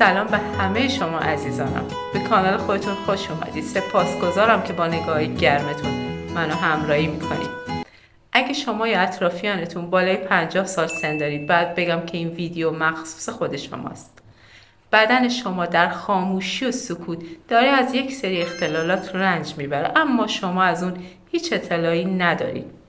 سلام به همه شما عزیزانم. به کانال خودتون خوش اومدید. سپاسگزارم که با نگاه گرمتون منو همراهی میکنید. اگه شما یا اطرافیانتون بالای 50 سال سن دارید، بعد بگم که این ویدیو مخصوص خود شماست. بدن شما در خاموشی و سکوت داره از یک سری اختلالات رنج میبره، اما شما از اون هیچ اطلاعی ندارید.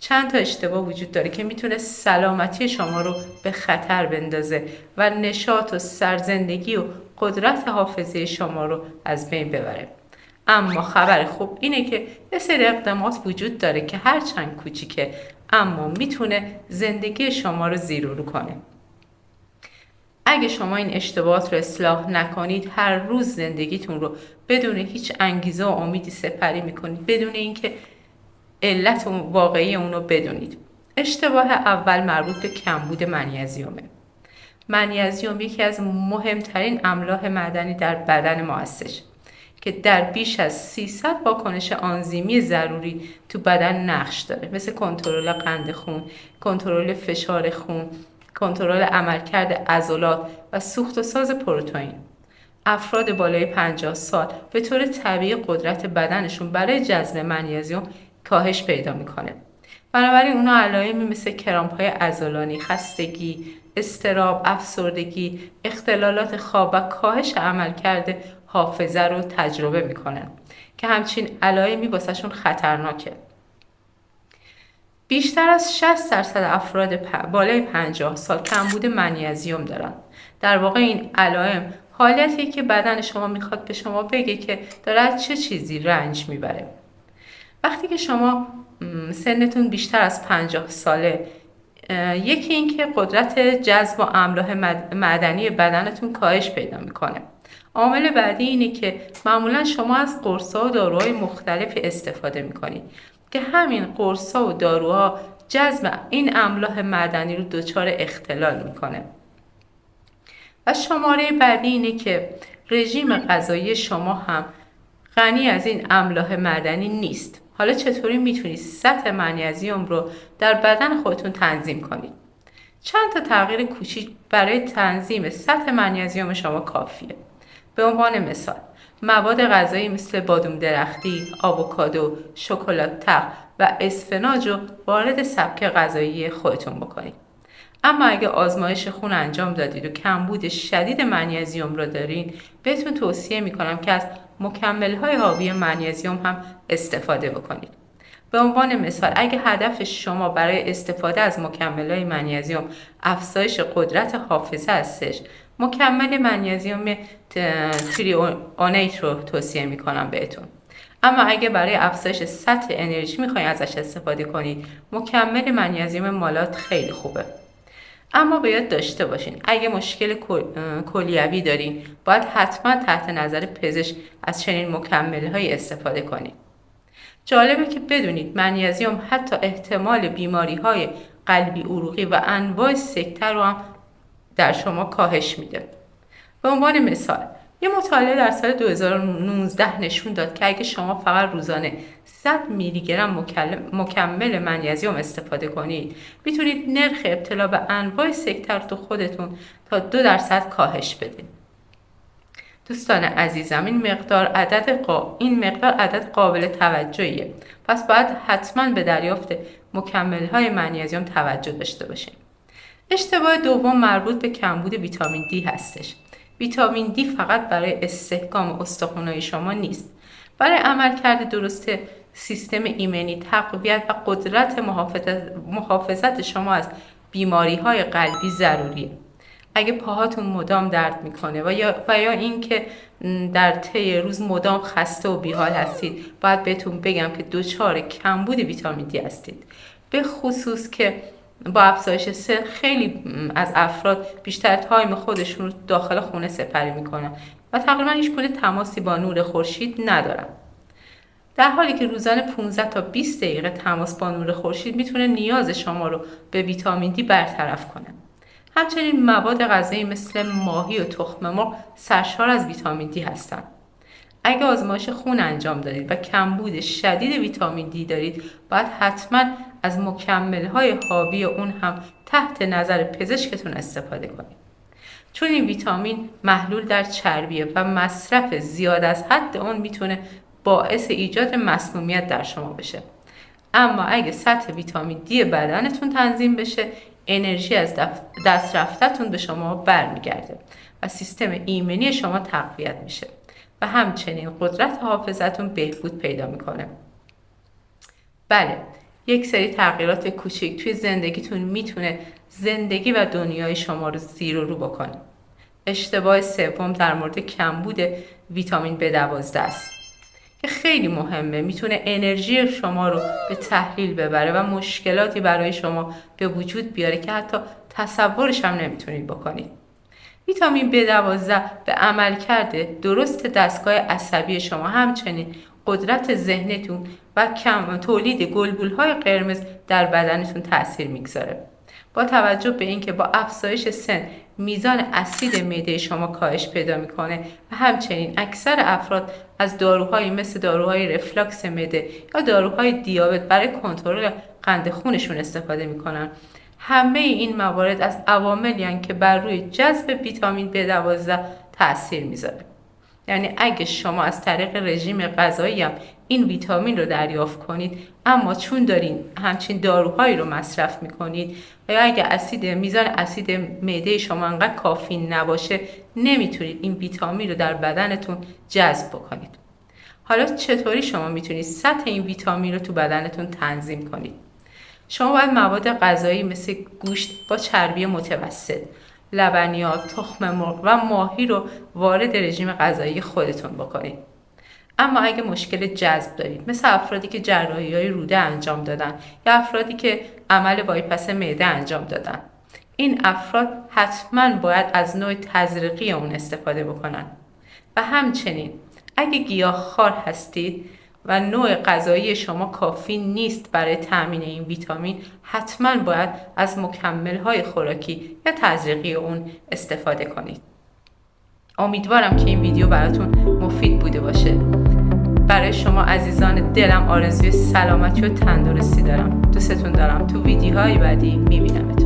چند تا اشتباه وجود داره که میتونه سلامتی شما رو به خطر بندازه و نشاط و سرزندگی و قدرت حافظه شما رو از بین ببره. اما خبر خوب اینه که یه سری اقدامات وجود داره که هرچند کوچیکه اما میتونه زندگی شما رو زیر و رو کنه. اگه شما این اشتباهات رو اصلاح نکنید، هر روز زندگیتون رو بدون هیچ انگیزه و امیدی سپری میکنید، بدون اینکه علت واقعی اون رو بدونید. اشتباه اول مربوط به کمبود منیزیمه. منیزیم یکی از مهمترین املاح معدنی در بدن ما هستش که در بیش از 300 واکنش آنزیمی ضروری تو بدن نقش داره، مثل کنترل قند خون، کنترل فشار خون، کنترل عملکرد عضلات و سوخت و ساز پروتئین. افراد بالای 50 سال به طور طبیعی قدرت بدنشون برای جذب منیزیم کاهش پیدا میکنه. بنابراین اونا علائمی مثل کرامپ‌های عضلانی، خستگی، اضطراب، افسردگی، اختلالات خواب و کاهش عملکرد حافظه رو تجربه میکنن که همچین علائمی واسهشون خطرناکه. بیشتر از 60% افراد بالای 50 سال کمبود منیزیم دارن. در واقع این علائم حالتیه که بدن شما میخواد به شما بگه که داره از چه چیزی رنج میبره. وقتی که شما سنتون بیشتر از 50 ساله، یکی این که قدرت جذب و املاح معدنی بدنتون کاهش پیدا میکنه. عامل بعدی اینه که معمولا شما از قرص‌ها و داروهای مختلفی استفاده میکنید که همین قرص‌ها و داروها جذب این املاح معدنی رو دچار اختلال میکنه. و شماره بعدی اینه که رژیم غذایی شما هم غنی از این املاح معدنی نیست. حالا چطوری میتونید سطح منیزیم رو در بدن خودتون تنظیم کنید؟ چند تا تغییر کوچیک برای تنظیم سطح منیزیم شما کافیه. به عنوان مثال، مواد غذایی مثل بادام درختی، آووکادو، شکلات تلخ و اسفناج رو وارد سبک غذایی خودتون بکنید. اما اگه آزمایش خون انجام دادید و کمبود شدید منیزیم رو دارین، بهتون توصیه میکنم که از مکمل‌های حاوی منیزیم هم استفاده بکنید. به عنوان مثال، اگه هدف شما برای استفاده از مکمل‌های منیزیم افزایش قدرت حافظه هستش، مکمل منیزیم تریونیت رو توصیه میکنم بهتون. اما اگه برای افزایش سطح انرژی میخواین ازش استفاده کنید، مکمل منیزیم مالات خیلی خوبه. اما باید داشته باشین اگه مشکل کلیوی دارین، باید حتما تحت نظر پزشک از چنین مکمل‌هایی استفاده کنید. جالبه که بدونید منیزیم حتی احتمال بیماری‌های قلبی عروقی و انواع سکته رو هم در شما کاهش میده. به عنوان مثال، یه مطالعه در سال 2019 نشون داد که اگه شما فقط روزانه 100 میلی گرم مکمل منیزیم استفاده کنید، میتونید نرخ ابتلا به انواع سکته رو تو خودتون تا 2% کاهش بدید. دوستان عزیزم، این مقدار عدد قابل توجهیه. پس باید حتما به دریافت مکمل‌های منیزیم توجه داشته باشیم. اشتباه دوم مربوط به کمبود ویتامین دی هستش. ویتامین دی فقط برای استحکام استخوان‌های شما نیست. برای عملکرد درست سیستم ایمنی، تقویت و قدرت محافظت شما از بیماری‌های قلبی ضروریه. اگه پاهاتون مدام درد میکنه و یا اینکه در طی روز مدام خسته و بیحال هستید، باید بهتون بگم که دچار کمبود ویتامین دی هستید. به خصوص که با افزایش سن خیلی از افراد بیشتر تایم خودشون رو داخل خونه سپری میکنن و تقریبا هیچ گونه تماسی با نور خورشید ندارن. در حالی که روزانه 15 تا 20 دقیقه تماس با نور خورشید میتونه نیاز شما رو به ویتامین دی برطرف کنه. همچنین مواد غذایی مثل ماهی و تخم مرغ سرشار از ویتامین دی هستند. اگه آزمایش خون انجام دادید و کمبود شدید ویتامین دی دارید، باید حتما از مکمل‌های حاوی اون هم تحت نظر پزشکتون استفاده کنید. چون این ویتامین محلول در چربیه و مصرف زیاد از حد اون میتونه باعث ایجاد مسمومیت در شما بشه. اما اگه سطح ویتامین دی بدنتون تنظیم بشه، انرژی از دست رفتتون به شما برمیگرده و سیستم ایمنی شما تقویت میشه و همچنین قدرت حافظتون بهبود پیدا میکنه. بله، یک سری تغییرات کوچیک توی زندگیتون میتونه زندگی و دنیای شما رو زیر و رو بکنه. اشتباه سوم در مورد کمبود ویتامین B12 است که خیلی مهمه. میتونه انرژی شما رو به تحلیل ببره و مشکلاتی برای شما به وجود بیاره که حتی تصورش هم نمیتونید بکنید. ویتامین B12 به عملکرد درست دستگاه عصبی شما، همچنین قدرت ذهنتون و تولید گلبولهای قرمز در بدنتون تأثیر میگذاره. با توجه به اینکه با افزایش سن میزان اسید معده شما کاهش پیدا میکنه و همچنین اکثر افراد از داروهایی مثل داروهای رفلاکس معده یا داروهای دیابت برای کنترل قند خونشون استفاده میکنن، همه این موارد از عواملی هستند که بر روی جذب ویتامین B12 تأثیر میذاره. یعنی اگه شما از طریق رژیم غذایی هم این ویتامین رو دریافت کنید، اما چون دارین همچین داروهایی رو مصرف میکنید و یا اگه میزان اسید معده شما انقدر کافی نباشه، نمیتونید این ویتامین رو در بدنتون جذب بکنید. حالا چطوری شما میتونید سطح این ویتامین رو تو بدنتون تنظیم کنید؟ شما باید مواد غذایی مثل گوشت با چربی متوسط، لبنیات، تخم مرغ و ماهی رو وارد رژیم غذایی خودتون بکنید. اما اگه مشکل جذب دارید، مثل افرادی که جراحی‌های روده انجام دادن یا افرادی که عمل بایپاس معده انجام دادن، این افراد حتما باید از نوع تزریقی اون استفاده بکنن. و همچنین اگه گیاهخوار هستید و نوع غذایی شما کافی نیست برای تأمین این ویتامین، حتما باید از مکمل‌های خوراکی یا تزریقی اون استفاده کنید. امیدوارم که این ویدیو براتون مفید بوده باشه. برای شما عزیزان دلم آرزوی سلامتی و تندرستی دارم. دوستتون دارم. تو ویدیوهای بعدی میبینم.